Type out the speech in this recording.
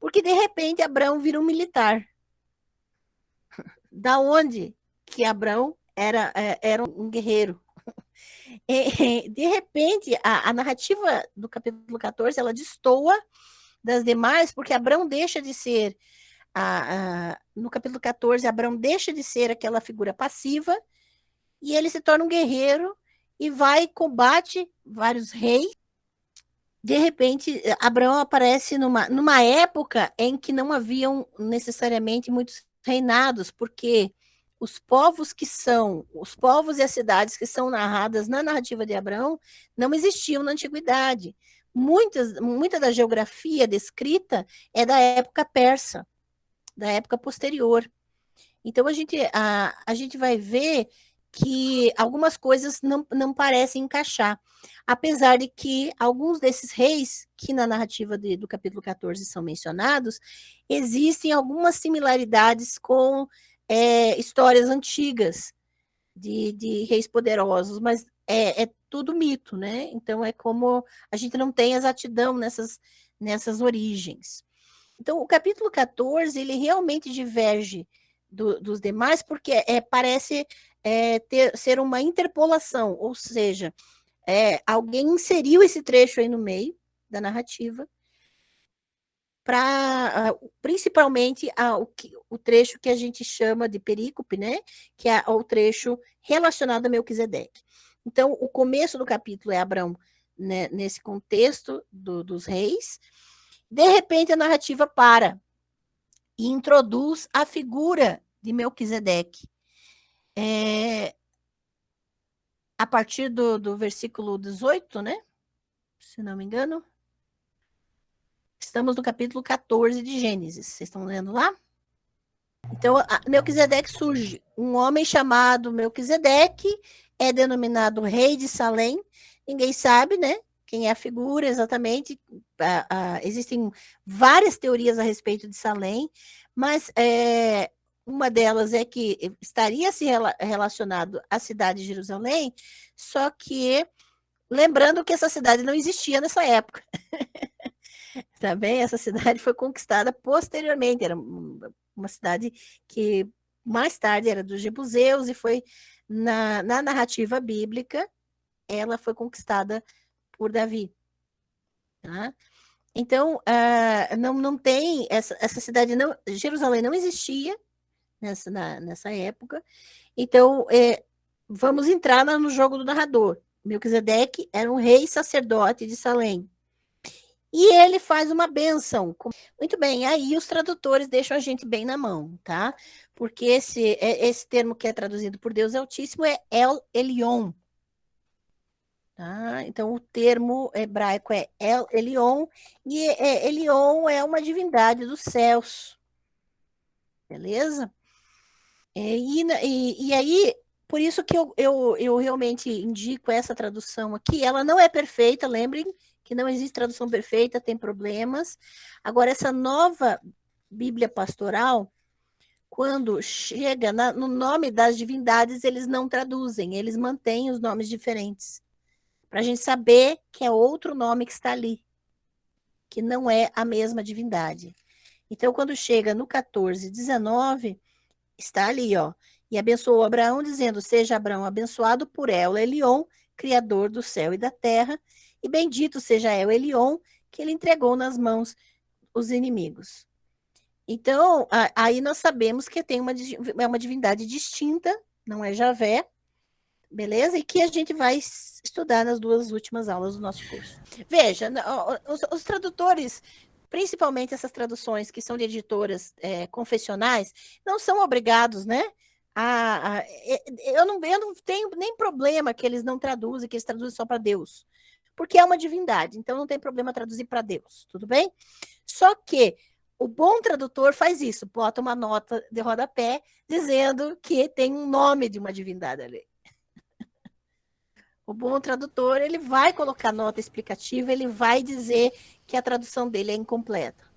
Porque, de repente, Abrão vira um militar. Da onde que Abrão era um guerreiro? De repente, a narrativa do capítulo 14, ela destoa das demais, porque Abrão deixa de ser, no capítulo 14, Abrão deixa de ser aquela figura passiva, e ele se torna um guerreiro, e vai e combate vários reis. De repente, Abraão aparece numa época em que não haviam necessariamente muitos reinados, porque os povos e as cidades que são narradas na narrativa de Abraão não existiam na antiguidade. Muita da geografia descrita é da época persa, da época posterior. Então, a gente vai ver que algumas coisas não parecem encaixar, apesar de que alguns desses reis, que na narrativa do capítulo 14 são mencionados, existem algumas similaridades com histórias antigas de reis poderosos, mas é tudo mito, né? Então, é como a gente não tem exatidão nessas origens. Então, o capítulo 14, ele realmente diverge dos demais, porque parece ser uma interpolação, ou seja, alguém inseriu esse trecho aí no meio da narrativa, para principalmente o trecho que a gente chama de perícope, né? Que é o trecho relacionado a Melquisedeque. Então, o começo do capítulo é Abraão, né, nesse contexto dos reis. De repente, a narrativa para e introduz a figura de Melquisedeque. A partir do versículo 18, né? Se não me engano. Estamos no capítulo 14 de Gênesis. Vocês estão lendo lá? Então, Melquisedeque surge. Um homem chamado Melquisedeque é denominado rei de Salém. Ninguém sabe, né? Quem é a figura exatamente. Existem várias teorias a respeito de Salém, mas uma delas é que estaria se relacionado à cidade de Jerusalém, só que lembrando que essa cidade não existia nessa época. Também essa cidade foi conquistada posteriormente, era uma cidade que mais tarde era dos jebuseus e foi, na narrativa bíblica, ela foi conquistada por Davi. Tá? Então, não tem, essa cidade, Jerusalém não existia nessa época, então vamos entrar no jogo do narrador. Melquisedeque era um rei sacerdote de Salém. E ele faz uma bênção. Muito bem, aí os tradutores deixam a gente bem na mão, tá? Porque esse termo que é traduzido por Deus Altíssimo é El Elyon. Tá? Então, o termo hebraico é El Elyon, e Elyon é uma divindade dos céus. Beleza? E aí, por isso que eu realmente indico essa tradução aqui. Ela não é perfeita, lembrem que não existe tradução perfeita, tem problemas. Agora, essa nova Bíblia Pastoral, quando chega no nome das divindades, eles não traduzem, eles mantêm os nomes diferentes, para a gente saber que é outro nome que está ali, que não é a mesma divindade. Então, quando chega no 14, 19, está ali, ó. E abençoou Abraão, dizendo: seja Abraão abençoado por El Elyon, Criador do céu e da terra, e bendito seja El Elyon, que ele entregou nas mãos os inimigos. Então, aí nós sabemos que tem uma divindade distinta, não é Javé, beleza? E que a gente vai estudar nas duas últimas aulas do nosso curso. Veja, os tradutores, principalmente essas traduções que são de editoras confessionais, não são obrigados, né? Eu não tenho nem problema que eles não traduzem, que eles traduzem só para Deus, porque é uma divindade, então não tem problema traduzir para Deus, tudo bem? Só que o bom tradutor faz isso, bota uma nota de rodapé dizendo que tem um nome de uma divindade ali. O bom tradutor, ele vai colocar nota explicativa, ele vai dizer que a tradução dele é incompleta.